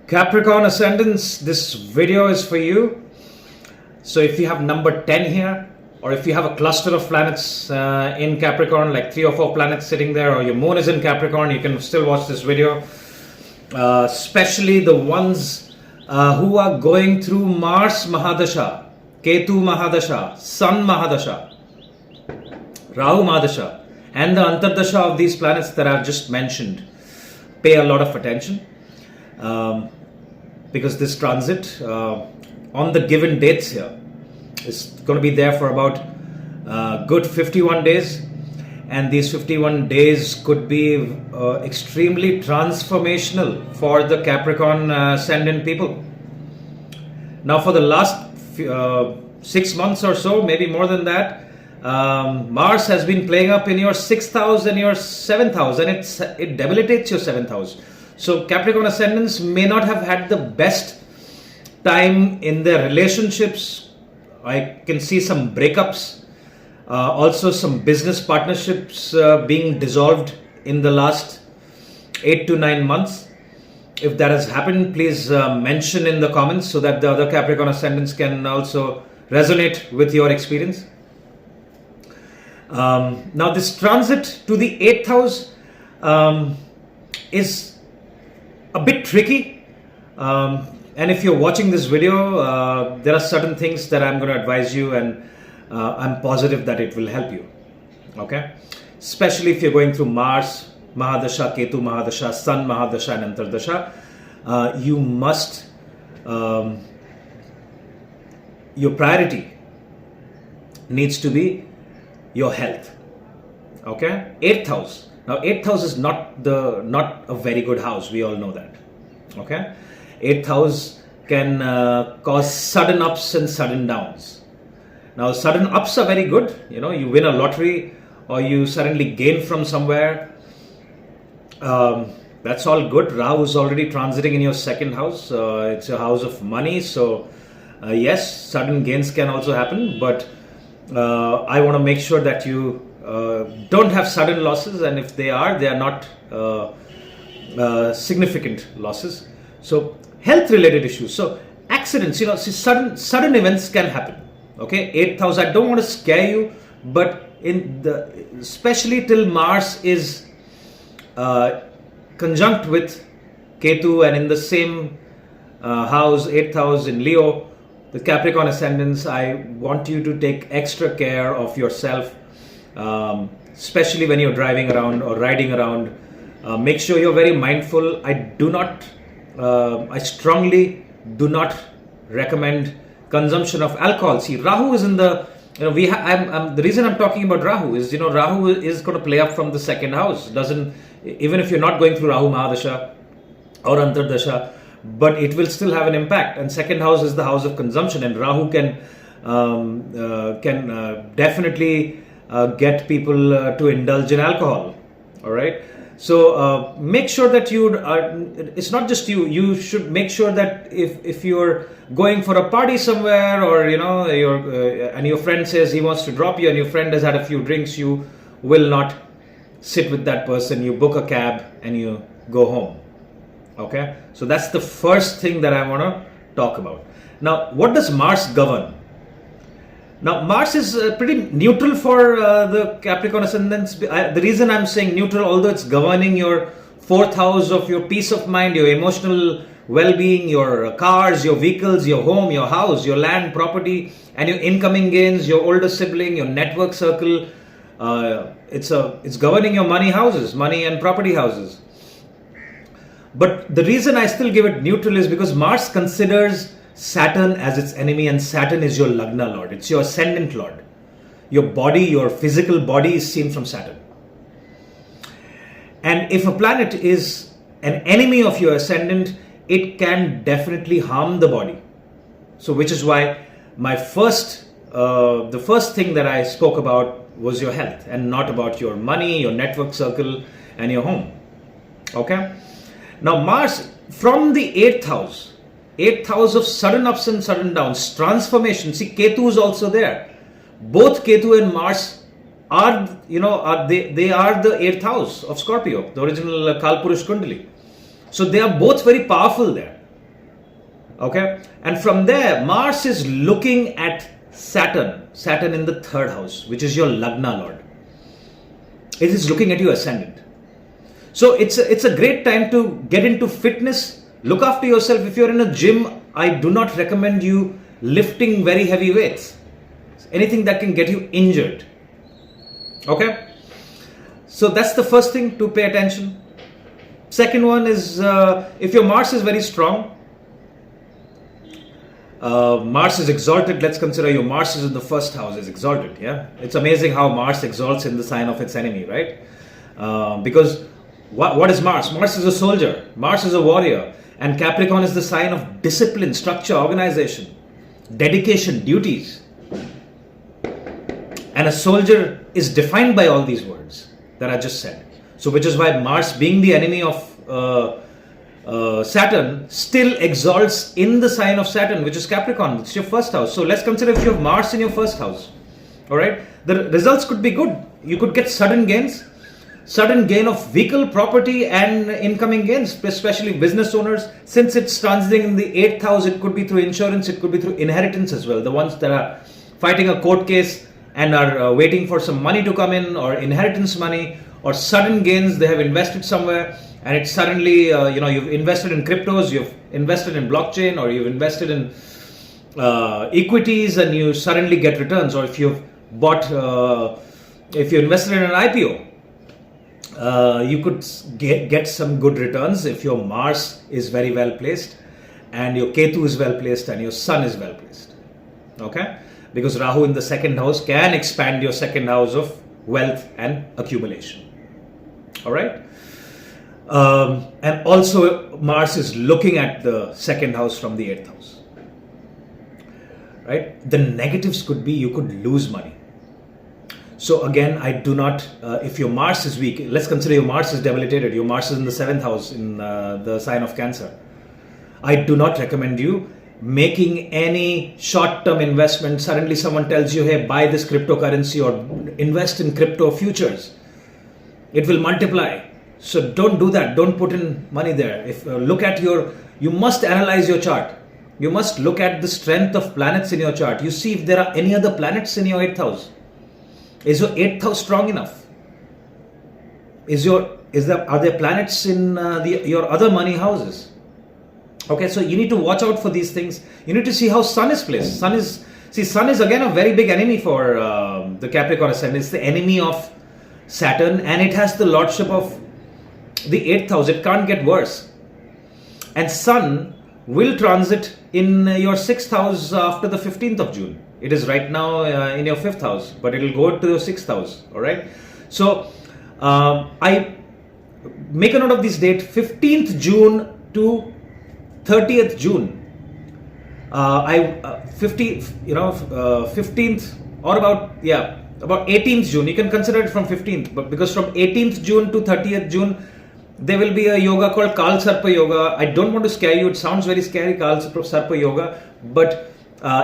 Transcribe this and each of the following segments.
Capricorn Ascendants, this video is for you. So if you have number 10 here, or if you have a cluster of planets in Capricorn, like 3 or 4 planets sitting there, or your moon is in Capricorn, you can still watch this video. Especially the ones who are going through Mars Mahadasha, Ketu Mahadasha, Sun Mahadasha, Rahu Mahadasha, and the Antardasha of these planets that I've just mentioned. Pay a lot of attention. Because this transit on the given dates here is going to be there for about good 51 days, and these 51 days could be extremely transformational for the Capricorn Ascendant people. Now for the last 6 months or so, maybe more than that, Mars has been playing up in your 6th house and your 7th house, and it debilitates your 7th house. So Capricorn Ascendants may not have had the best time in their relationships. I can see some breakups, also some business partnerships being dissolved in the last 8 to 9 months. If that has happened, please mention in the comments so that the other Capricorn Ascendants can also resonate with your experience. Now this transit to the 8th house is a bit tricky, and if you're watching this video, there are certain things that I'm going to advise you, and I'm positive that it will help you. Okay, especially if you're going through Mars Mahadasha, Ketu Mahadasha, Sun Mahadasha, and Antardasha, you must your priority needs to be your health. Okay, 8th house. Now 8th house is not a very good house. We all know that. Okay, 8th house can cause sudden ups and sudden downs. Now sudden ups are very good. You know, you win a lottery or you suddenly gain from somewhere. That's all good. Rahu is already transiting in your 2nd house. It's a house of money. So yes, sudden gains can also happen. But I want to make sure that you don't have sudden losses, and if they are not significant losses. So health related issues, so accidents, see, sudden events can happen. Okay, 8th house, I don't want to scare you, but especially till Mars is conjunct with Ketu and in the same house, 8th house in Leo, the Capricorn Ascendants, I want you to take extra care of yourself. Especially when you're driving around or riding around, make sure you're very mindful. I strongly do not recommend consumption of alcohol. See, Rahu is in the, the reason I'm talking about Rahu is, Rahu is going to play up from the 2nd house. Even if you're not going through Rahu Mahadasha or Antardasha, but it will still have an impact. And 2nd house is the house of consumption, and Rahu can definitely get people to indulge in alcohol. All right, so make sure that it's not just you should make sure that if you're going for a party somewhere, or and your friend says he wants to drop you and your friend has had a few drinks, you will not sit with that person. You book a cab and you go home. Okay, so that's the first thing that I want to talk about. Now, what does Mars govern? Now, Mars is pretty neutral for the Capricorn Ascendants. The reason I'm saying neutral, although it's governing your 4th house of your peace of mind, your emotional well-being, your cars, your vehicles, your home, your house, your land, property, and your incoming gains, your older sibling, your network circle. It's governing your money houses, money and property houses. But the reason I still give it neutral is because Mars considers Saturn as its enemy, and Saturn is your Lagna Lord. It's your Ascendant Lord. Your body, your physical body is seen from Saturn. And if a planet is an enemy of your Ascendant, it can definitely harm the body. So which is why the first thing that I spoke about was your health, and not about your money, your network circle, and your home. Okay? Now Mars from the 8th house, 8th house of sudden ups and sudden downs, transformation. See, Ketu is also there. Both Ketu and Mars are, they are the 8th house of Scorpio, the original Kalpurush Kundali. So they are both very powerful there. Okay, and from there, Mars is looking at Saturn in the third house, which is your Lagna Lord. It is looking at your ascendant. So it's a great time to get into fitness. Look after yourself. If you're in a gym, I do not recommend you lifting very heavy weights. Anything that can get you injured. Okay? So that's the first thing to pay attention. Second one is if your Mars is very strong, Mars is exalted. Let's consider your Mars is in the first house, is exalted. Yeah, it's amazing how Mars exalts in the sign of its enemy, right? Because what is Mars? Mars is a soldier. Mars is a warrior, and Capricorn is the sign of discipline, structure, organization, dedication, duties. And a soldier is defined by all these words that I just said. So, which is why Mars, being the enemy of Saturn, still exalts in the sign of Saturn, which is Capricorn. It's your first house. So let's consider if you have Mars in your first house. All right, the results could be good. You could get sudden gains, sudden gain of vehicle, property, and incoming gains, especially business owners. Since it's transiting in the 8th house, it could be through insurance, it could be through inheritance as well. The ones that are fighting a court case and are waiting for some money to come in, or inheritance money, or sudden gains, they have invested somewhere. And it's suddenly, you've invested in cryptos, you've invested in blockchain, or you've invested in equities, and you suddenly get returns. Or if you've if you invested in an IPO, you could get some good returns if your Mars is very well placed, and your Ketu is well placed, and your Sun is well placed. Okay? Because Rahu in the second house can expand your second house of wealth and accumulation. All right? And also Mars is looking at the second house from the 8th house. Right? The negatives could be you could lose money. So again, I do not, if your Mars is weak, let's consider your Mars is debilitated, your Mars is in the 7th house in the sign of Cancer. I do not recommend you making any short-term investment. Suddenly someone tells you, hey, buy this cryptocurrency or invest in crypto futures. It will multiply. So don't do that. Don't put in money there. If you must analyze your chart. You must look at the strength of planets in your chart. You see if there are any other planets in your 8th house. Is your 8th house strong enough? Are there planets in your other money houses? Okay, so you need to watch out for these things. You need to see how Sun is placed. Sun is again a very big enemy for the Capricorn ascendant. It's the enemy of Saturn, and it has the lordship of the 8th house. It can't get worse. And Sun will transit in your 6th house after the 15th of June. It is right now in your 5th house, but it will go to your 6th house. All right. So I make a note of this date: 15th June to 30th June. 15th or about 18th June. You can consider it from 15th, but because from 18th June to 30th June, there will be a yoga called Kal Sarpa Yoga. I don't want to scare you. It sounds very scary, Kal Sarpa Yoga, but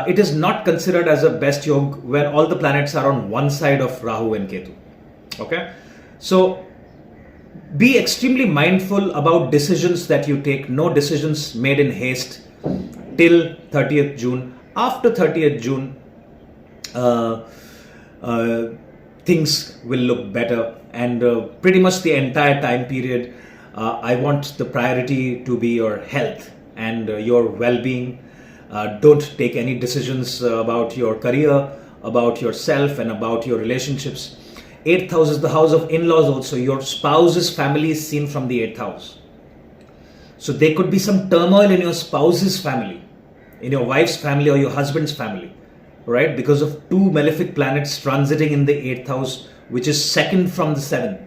it is not considered as a best yoga where all the planets are on one side of Rahu and Ketu. Okay, so be extremely mindful about decisions that you take. No decisions made in haste till 30th June. After 30th June, things will look better, and pretty much the entire time period, I want the priority to be your health and your well-being. Don't take any decisions about your career, about yourself, and about your relationships. 8th house is the house of in-laws also. Your spouse's family is seen from the 8th house. So there could be some turmoil in your spouse's family, in your wife's family or your husband's family, right? Because of two malefic planets transiting in the 8th house, which is second from the 7th.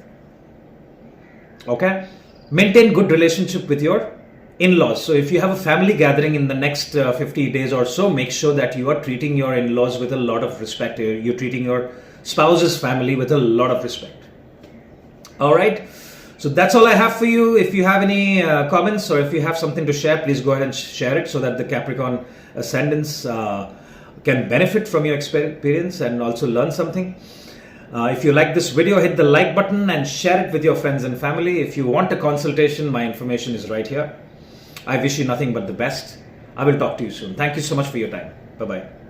Okay? Maintain good relationship with your in-laws. So if you have a family gathering in the next 50 days or so, make sure that you are treating your in-laws with a lot of respect. You're treating your spouse's family with a lot of respect. All right. So that's all I have for you. If you have any comments or if you have something to share, please go ahead and share it so that the Capricorn ascendants can benefit from your experience and also learn something. If you like this video, hit the like button and share it with your friends and family. If you want a consultation, my information is right here. I wish you nothing but the best. I will talk to you soon. Thank you so much for your time. Bye bye.